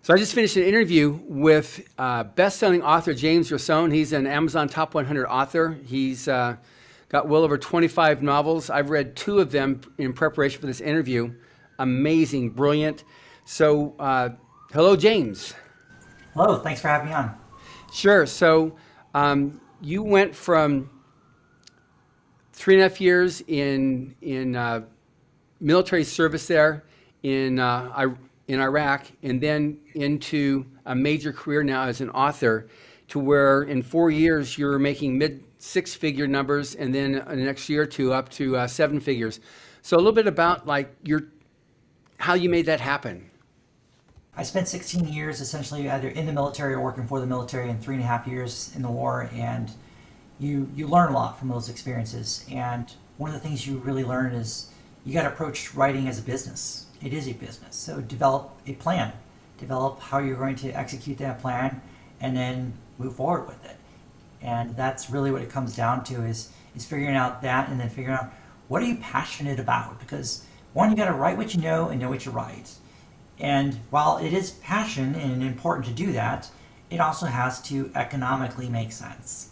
So I just finished an interview with best-selling author James Rosone. He's an Amazon Top 100 author. He's got well over 25 novels. I've read 2 of them in preparation for this interview. Amazing, brilliant. So, hello, James. Hello, thanks for having me on. Sure. So, you went from 3.5 years in military service there in Iraq, and then into a major career now as an author, to where in 4 years you're making mid 6-figure numbers, and then the next year or two up to 7 figures. So a little bit about like your how you made that happen. I spent 16 years essentially either in the military or working for the military, and 3.5 years in the war. And you learn a lot from those experiences. And one of the things you really learn is you got to approach writing as a business. It is a business, so develop a plan, develop how you're going to execute that plan, and then move forward with it. And that's really what it comes down to is figuring out that, and then figuring out what are you passionate about. Because one, you got to write what you know and know what you write. And while it is passion and important to do that, it also has to economically make sense.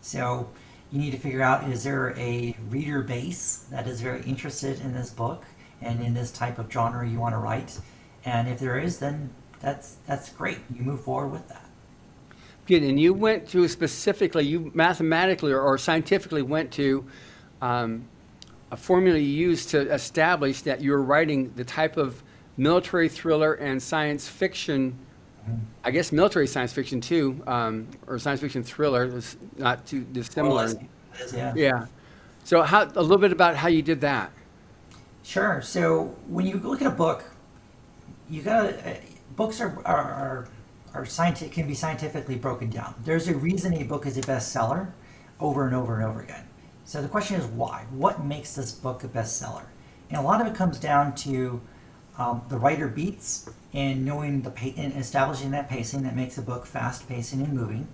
So you need to figure out, is there a reader base that is very interested in this book and in this type of genre you want to write? And if there is, then that's great. You move forward with that. Good. And you went to specifically, you mathematically or scientifically went to a formula you used to establish that you were writing the type of military thriller and science fiction, I guess military science fiction too, or science fiction thriller. It's not too More or dissimilar. less, yeah. Yeah. So how a little bit about how you did that. Sure. So when you look at a book, you gotta books are scientific, can be scientifically broken down. There's a reason a book is a bestseller over and over and over again. So the question is why? What makes this book a bestseller? And a lot of it comes down to the writer beats and knowing and establishing that pacing that makes a book fast pacing and moving.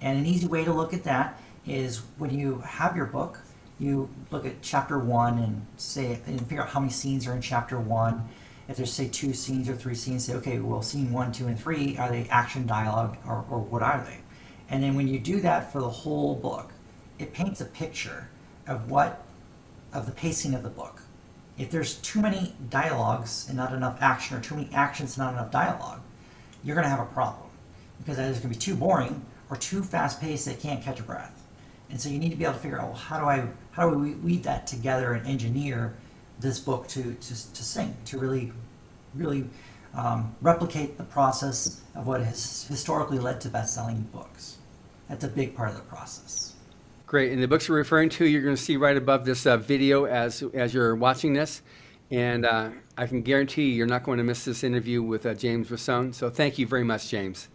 And an easy way to look at that is when you have your book, you look at chapter 1 and say and figure out how many scenes are in chapter 1. If there's say 2 scenes or 3 scenes, say okay, well scene 1, 2, and 3, are they action dialogue, or what are they? And then when you do that for the whole book, it paints a picture of of the pacing of the book. If there's too many dialogues and not enough action, or too many actions and not enough dialogue, you're going to have a problem, because either it's going to be too boring or too fast paced that it can't catch a breath. And so you need to be able to figure out, well, how do we weave that together and engineer this book to sing, to really replicate the process of what has historically led to best-selling books. That's a big part of the process. Great. And the books you're referring to, you're going to see right above this video as you're watching this. And I can guarantee you're not going to miss this interview with James Rosone. So thank you very much, James.